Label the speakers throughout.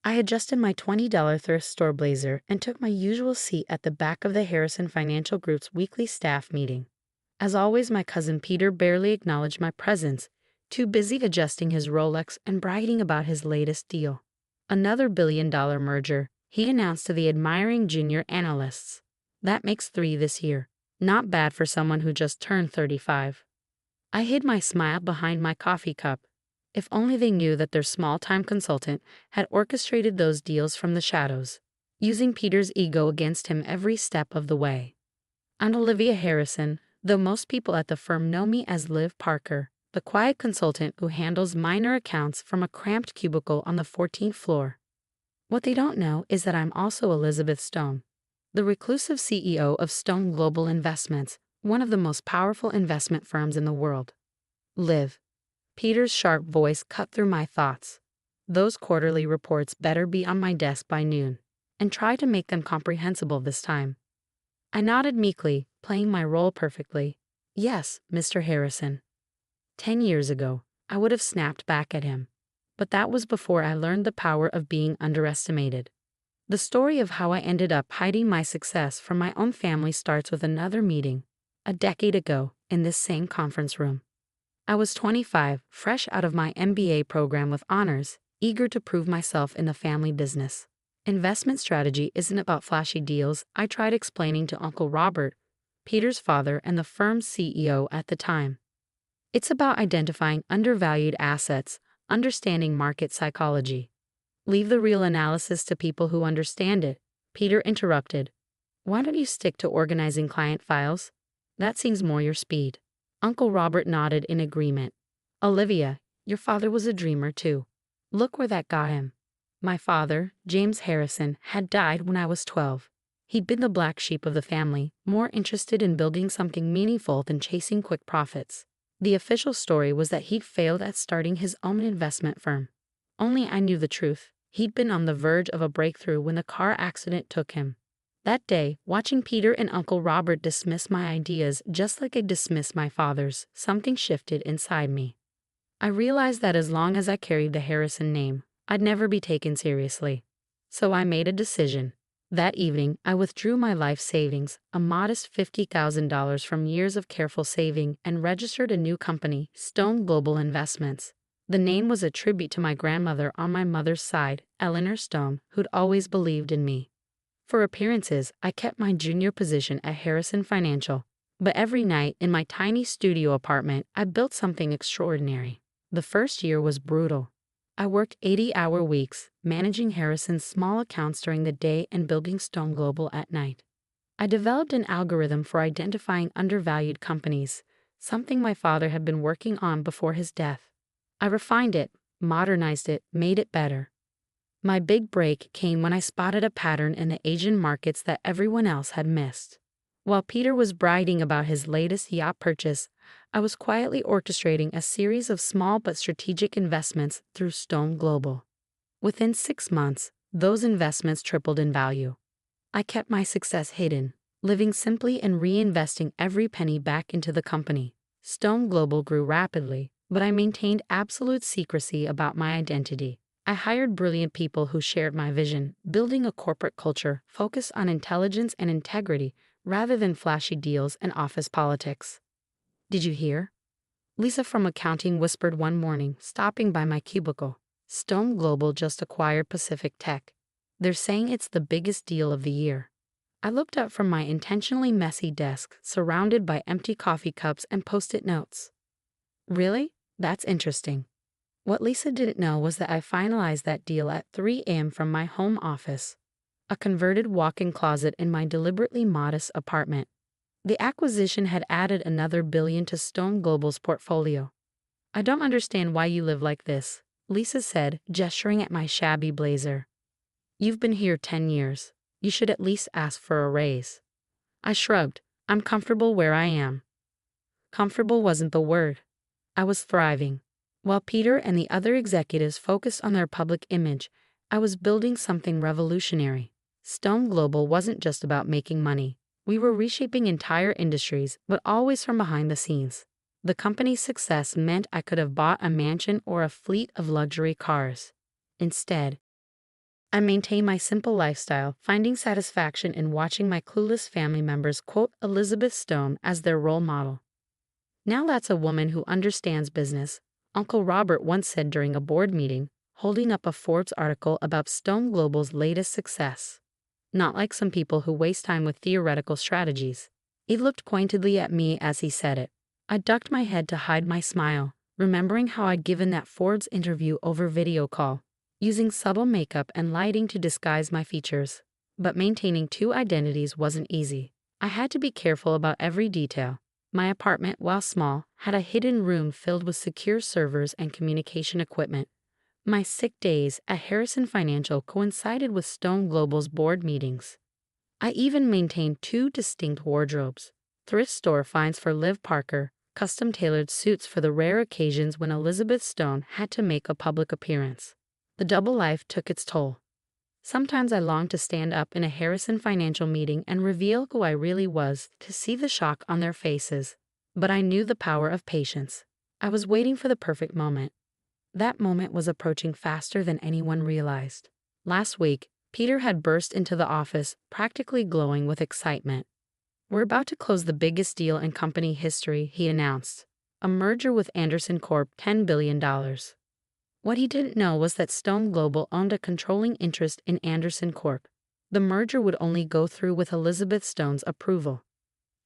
Speaker 1: I adjusted my $20 thrift store blazer and took my usual seat at the back of the Harrison Financial Group's weekly staff meeting. As always, my cousin Peter barely acknowledged my presence, too busy adjusting his Rolex and bragging about his latest deal. Another billion-dollar merger, he announced to the admiring junior analysts. That makes 3 this year. Not bad for someone who just turned 35. I hid my smile behind my coffee cup. If only they knew that their small-time consultant had orchestrated those deals from the shadows, using Peter's ego against him every step of the way. I'm Olivia Harrison, though most people at the firm know me as Liv Parker, the quiet consultant who handles minor accounts from a cramped cubicle on the 14th floor. What they don't know is that I'm also Elizabeth Stone, the reclusive CEO of Stone Global Investments, one of the most powerful investment firms in the world. Liv. Peter's sharp voice cut through my thoughts. Those quarterly reports better be on my desk by noon, and try to make them comprehensible this time. I nodded meekly, playing my role perfectly. Yes, Mr. Harrison. 10 years ago, I would have snapped back at him. But that was before I learned the power of being underestimated. The story of how I ended up hiding my success from my own family starts with another meeting, a decade ago, in this same conference room. I was 25, fresh out of my MBA program with honors, eager to prove myself in the family business. Investment strategy isn't about flashy deals, I tried explaining to Uncle Robert, Peter's father and the firm's CEO at the time. It's about identifying undervalued assets, understanding market psychology. Leave the real analysis to people who understand it, Peter interrupted. Why don't you stick to organizing client files? That seems more your speed. Uncle Robert nodded in agreement. Olivia, your father was a dreamer too. Look where that got him. My father, James Harrison, had died when I was 12. He'd been the black sheep of the family, more interested in building something meaningful than chasing quick profits. The official story was that he'd failed at starting his own investment firm. Only I knew the truth. He'd been on the verge of a breakthrough when the car accident took him. That day, watching Peter and Uncle Robert dismiss my ideas just like I dismissed my father's, something shifted inside me. I realized that as long as I carried the Harrison name, I'd never be taken seriously. So I made a decision. That evening, I withdrew my life savings, a modest $50,000 from years of careful saving, and registered a new company, Stone Global Investments. The name was a tribute to my grandmother on my mother's side, Eleanor Stone, who'd always believed in me. For appearances, I kept my junior position at Harrison Financial, but every night in my tiny studio apartment, I built something extraordinary. The first year was brutal. I worked 80-hour weeks, managing Harrison's small accounts during the day and building Stone Global at night. I developed an algorithm for identifying undervalued companies, something my father had been working on before his death. I refined it, modernized it, made it better. My big break came when I spotted a pattern in the Asian markets that everyone else had missed. While Peter was bragging about his latest yacht purchase, I was quietly orchestrating a series of small but strategic investments through Stone Global. Within 6 months, those investments tripled in value. I kept my success hidden, living simply and reinvesting every penny back into the company. Stone Global grew rapidly, but I maintained absolute secrecy about my identity. I hired brilliant people who shared my vision, building a corporate culture focused on intelligence and integrity rather than flashy deals and office politics. Did you hear? Lisa from accounting whispered one morning, stopping by my cubicle. Stone Global just acquired Pacific Tech. They're saying it's the biggest deal of the year. I looked up from my intentionally messy desk, surrounded by empty coffee cups and post-it notes. Really? That's interesting. What Lisa didn't know was that I finalized that deal at 3 a.m. from my home office, a converted walk-in closet in my deliberately modest apartment. The acquisition had added another $1 billion to Stone Global's portfolio. I don't understand why you live like this, Lisa said, gesturing at my shabby blazer. You've been here 10 years. You should at least ask for a raise. I shrugged. I'm comfortable where I am. Comfortable wasn't the word. I was thriving. While Peter and the other executives focused on their public image, I was building something revolutionary. Stone Global wasn't just about making money. We were reshaping entire industries, but always from behind the scenes. The company's success meant I could have bought a mansion or a fleet of luxury cars. Instead, I maintain my simple lifestyle, finding satisfaction in watching my clueless family members quote Elizabeth Stone as their role model. Now that's a woman who understands business, Uncle Robert once said during a board meeting, holding up a Forbes article about Stone Global's latest success. Not like some people who waste time with theoretical strategies. He looked pointedly at me as he said it. I ducked my head to hide my smile, remembering how I'd given that Forbes interview over video call, using subtle makeup and lighting to disguise my features. But maintaining two identities wasn't easy. I had to be careful about every detail. My apartment, while small, had a hidden room filled with secure servers and communication equipment. My sick days at Harrison Financial coincided with Stone Global's board meetings. I even maintained two distinct wardrobes: thrift store finds for Liv Parker, custom-tailored suits for the rare occasions when Elizabeth Stone had to make a public appearance. The double life took its toll. Sometimes I longed to stand up in a Harrison Financial meeting and reveal who I really was, to see the shock on their faces. But I knew the power of patience. I was waiting for the perfect moment. That moment was approaching faster than anyone realized. Last week, Peter had burst into the office, practically glowing with excitement. "We're about to close the biggest deal in company history," he announced. A merger with Anderson Corp, $10 billion. What he didn't know was that Stone Global owned a controlling interest in Anderson Corp. The merger would only go through with Elizabeth Stone's approval.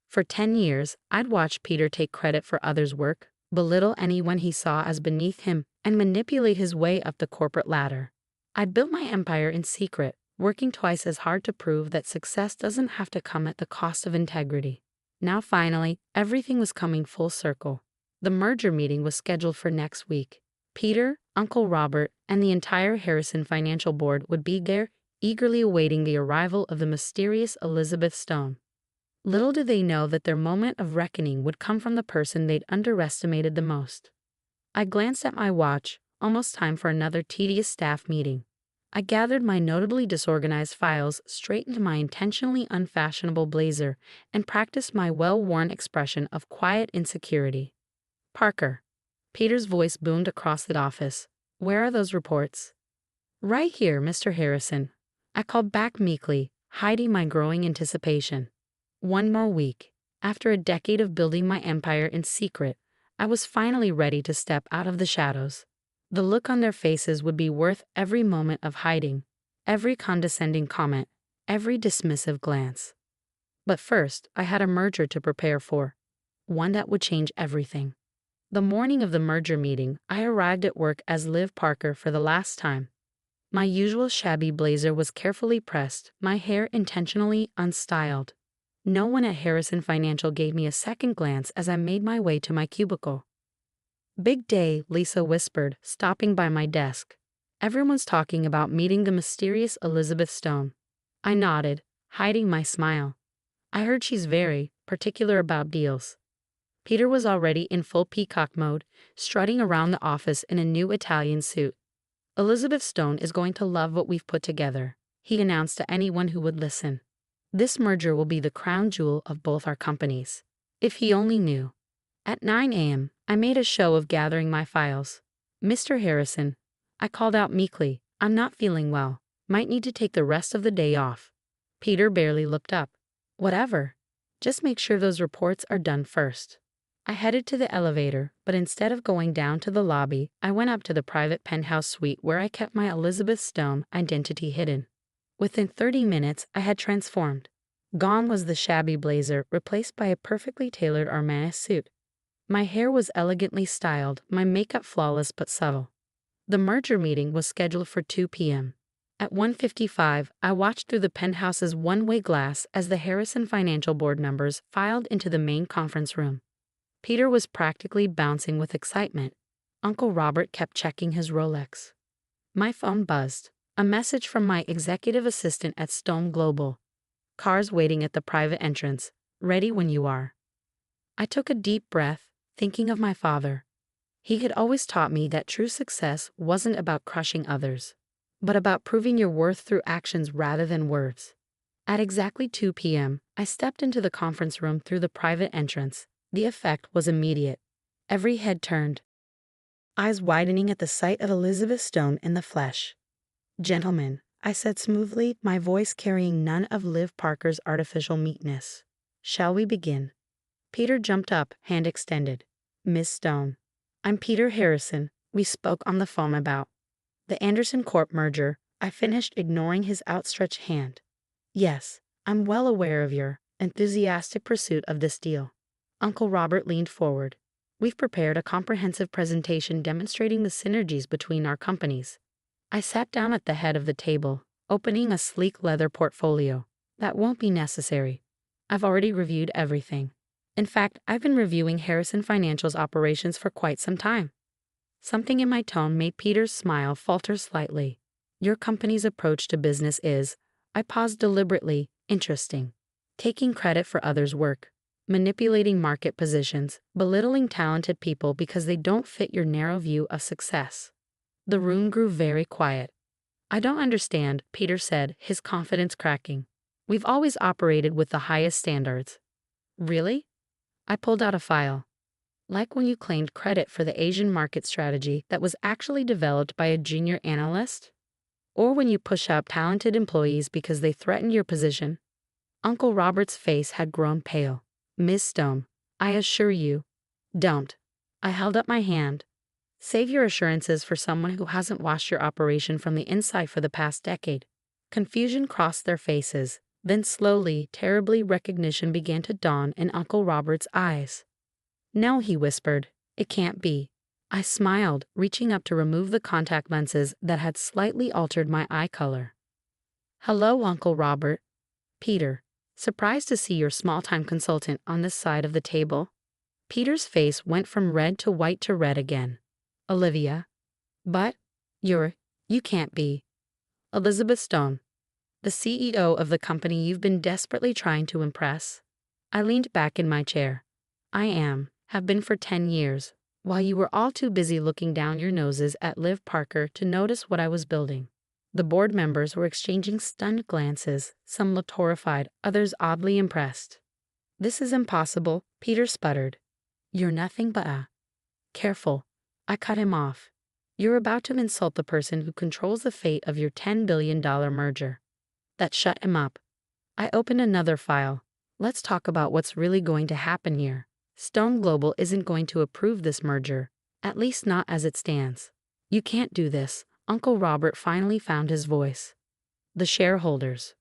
Speaker 1: For 10 years, I'd watched Peter take credit for others' work, belittle anyone he saw as beneath him, and manipulate his way up the corporate ladder. I'd built my empire in secret, working twice as hard to prove that success doesn't have to come at the cost of integrity. Now finally, everything was coming full circle. The merger meeting was scheduled for next week. Peter, Uncle Robert, and the entire Harrison Financial Board would be there, eagerly awaiting the arrival of the mysterious Elizabeth Stone. Little did they know that their moment of reckoning would come from the person they'd underestimated the most. I glanced at my watch, almost time for another tedious staff meeting. I gathered my notably disorganized files, straightened my intentionally unfashionable blazer, and practiced my well-worn expression of quiet insecurity. "Parker." Peter's voice boomed across the office. "Where are those reports?" "Right here, Mr. Harrison." I called back meekly, hiding my growing anticipation. One more week. After a decade of building my empire in secret, I was finally ready to step out of the shadows. The look on their faces would be worth every moment of hiding, every condescending comment, every dismissive glance. But first, I had a merger to prepare for, one that would change everything. The morning of the merger meeting, I arrived at work as Liv Parker for the last time. My usual shabby blazer was carefully pressed, my hair intentionally unstyled. No one at Harrison Financial gave me a second glance as I made my way to my cubicle. "Big day," Lisa whispered, stopping by my desk. "Everyone's talking about meeting the mysterious Elizabeth Stone." I nodded, hiding my smile. "I heard she's very particular about deals." Peter was already in full peacock mode, strutting around the office in a new Italian suit. "Elizabeth Stone is going to love what we've put together," he announced to anyone who would listen. "This merger will be the crown jewel of both our companies." If he only knew. At 9 a.m., I made a show of gathering my files. "Mr. Harrison," I called out meekly, "I'm not feeling well. Might need to take the rest of the day off." Peter barely looked up. "Whatever. Just make sure those reports are done first." I headed to the elevator, but instead of going down to the lobby, I went up to the private penthouse suite where I kept my Elizabeth Stone identity hidden. Within 30 minutes, I had transformed. Gone was the shabby blazer, replaced by a perfectly tailored Armani suit. My hair was elegantly styled, my makeup flawless but subtle. The merger meeting was scheduled for 2 p.m. At 1:55, I watched through the penthouse's one-way glass as the Harrison Financial Board members filed into the main conference room. Peter was practically bouncing with excitement. Uncle Robert kept checking his Rolex. My phone buzzed. A message from my executive assistant at Stone Global. "Cars waiting at the private entrance. Ready when you are." I took a deep breath, thinking of my father. He had always taught me that true success wasn't about crushing others, but about proving your worth through actions rather than words. At exactly 2 p.m., I stepped into the conference room through the private entrance. The effect was immediate. Every head turned, eyes widening at the sight of Elizabeth Stone in the flesh. "Gentlemen, I said smoothly, my voice carrying none of Liv Parker's artificial meekness. Shall we begin? Peter jumped up, hand extended. Miss Stone. I'm Peter Harrison. We spoke on the phone about the Anderson Corp merger. I finished, ignoring his outstretched hand. Yes, I'm well aware of your enthusiastic pursuit of this deal. Uncle Robert leaned forward. We've prepared a comprehensive presentation demonstrating the synergies between our companies. I sat down at the head of the table, opening a sleek leather portfolio. That won't be necessary. I've already reviewed everything. In fact, I've been reviewing Harrison Financial's operations for quite some time. Something in my tone made Peter's smile falter slightly. Your company's approach to business is, I paused deliberately, interesting. Taking credit for others' work, manipulating market positions, belittling talented people because they don't fit your narrow view of success. The room grew very quiet. I don't understand, Peter said, his confidence cracking. We've always operated with the highest standards. Really? I pulled out a file. Like when you claimed credit for the Asian market strategy that was actually developed by a junior analyst? Or when you push up talented employees because they threaten your position? Uncle Robert's face had grown pale. Miss Stone, I assure you, don't. I held up my hand. Save your assurances for someone who hasn't watched your operation from the inside for the past decade. Confusion crossed their faces. Then slowly, terribly, recognition began to dawn in Uncle Robert's eyes. No, he whispered. It can't be. I smiled, reaching up to remove the contact lenses that had slightly altered my eye color. Hello, Uncle Robert. Peter. Surprised to see your small-time consultant on this side of the table. Peter's face went from red to white to red again. Olivia. But, you can't be. Elizabeth Stone. The CEO of the company you've been desperately trying to impress. I leaned back in my chair. Have been for 10 years, while you were all too busy looking down your noses at Liv Parker to notice what I was building. The board members were exchanging stunned glances, some looked horrified, others oddly impressed. This is impossible, Peter sputtered. You're nothing but a... Careful. I cut him off. You're about to insult the person who controls the fate of your $10 billion merger. That shut him up. I opened another file. Let's talk about what's really going to happen here. Stone Global isn't going to approve this merger, at least not as it stands. You can't do this. Uncle Robert finally found his voice. The shareholders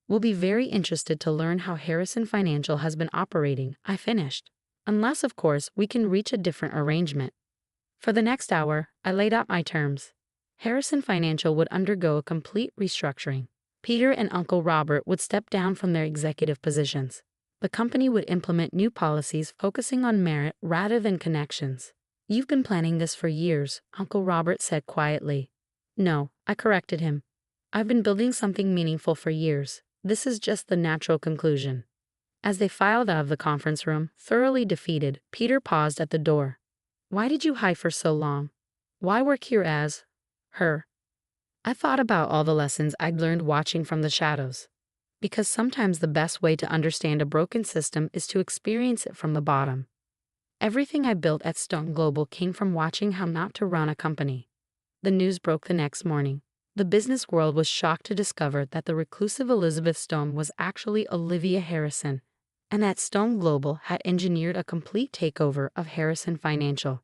Speaker 1: will be very interested to learn how Harrison Financial has been operating, I finished. Unless, of course, we can reach a different arrangement. For the next hour, I laid out my terms. Harrison Financial would undergo a complete restructuring. Peter and Uncle Robert would step down from their executive positions. The company would implement new policies focusing on merit rather than connections. You've been planning this for years, Uncle Robert said quietly. No, I corrected him. I've been building something meaningful for years. This is just the natural conclusion. As they filed out of the conference room, thoroughly defeated, Peter paused at the door. Why did you hide for so long? Why work here as her? I thought about all the lessons I'd learned watching from the shadows. Because sometimes the best way to understand a broken system is to experience it from the bottom. Everything I built at Stone Global came from watching how not to run a company. The news broke the next morning. The business world was shocked to discover that the reclusive Elizabeth Stone was actually Olivia Harrison, and that Stone Global had engineered a complete takeover of Harrison Financial.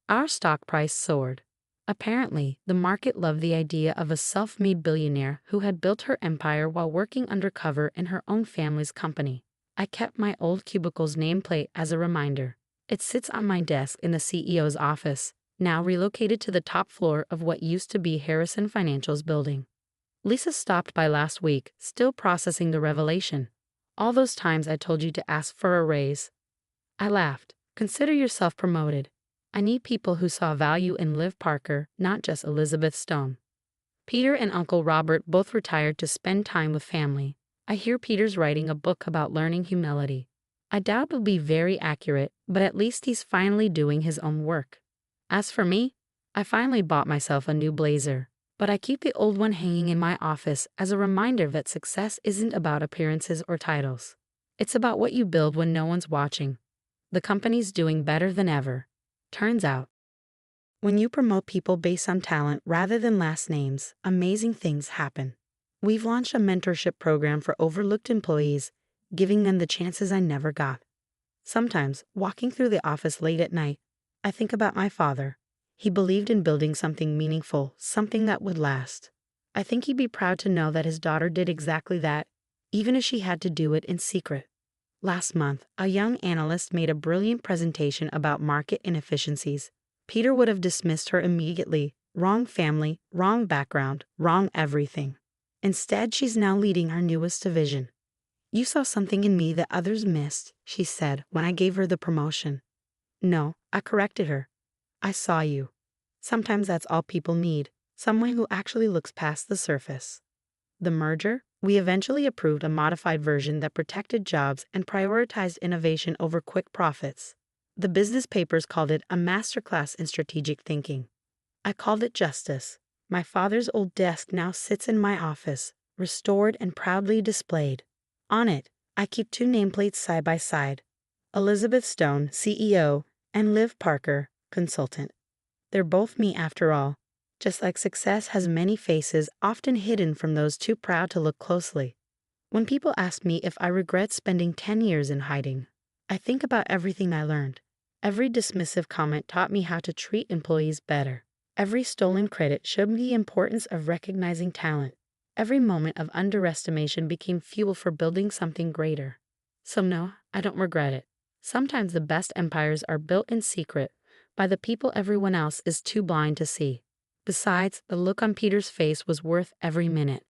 Speaker 1: Our stock price soared. Apparently, the market loved the idea of a self-made billionaire who had built her empire while working undercover in her own family's company. I kept my old cubicle's nameplate as a reminder. It sits on my desk in the CEO's office, now relocated to the top floor of what used to be Harrison Financial's building. Lisa stopped by last week, still processing the revelation. All those times I told you to ask for a raise. I laughed. Consider yourself promoted. I need people who saw value in Liv Parker, not just Elizabeth Stone. Peter and Uncle Robert both retired to spend time with family. I hear Peter's writing a book about learning humility. I doubt it'll be very accurate, but at least he's finally doing his own work. As for me, I finally bought myself a new blazer, but I keep the old one hanging in my office as a reminder that success isn't about appearances or titles. It's about what you build when no one's watching. The company's doing better than ever. Turns out, when you promote people based on talent rather than last names, amazing things happen. We've launched a mentorship program for overlooked employees, giving them the chances I never got. Sometimes, walking through the office late at night, I think about my father. He believed in building something meaningful, something that would last. I think he'd be proud to know that his daughter did exactly that, even if she had to do it in secret. Last month, a young analyst made a brilliant presentation about market inefficiencies. Peter would have dismissed her immediately. Wrong family, wrong background, wrong everything. Instead, she's now leading our newest division. "You saw something in me that others missed," she said when I gave her the promotion. "No," I corrected her. "I saw you." Sometimes that's all people need, someone who actually looks past the surface. The merger? We eventually approved a modified version that protected jobs and prioritized innovation over quick profits. The business papers called it a masterclass in strategic thinking. I called it justice. My father's old desk now sits in my office, restored and proudly displayed. On it, I keep two nameplates side by side: Elizabeth Stone, CEO, and Liv Parker, consultant. They're both me after all. Just like success has many faces, often hidden from those too proud to look closely. When people ask me if I regret spending 10 years in hiding, I think about everything I learned. Every dismissive comment taught me how to treat employees better. Every stolen credit showed me the importance of recognizing talent. Every moment of underestimation became fuel for building something greater. So no, I don't regret it. Sometimes the best empires are built in secret by the people everyone else is too blind to see. Besides, the look on Peter's face was worth every minute.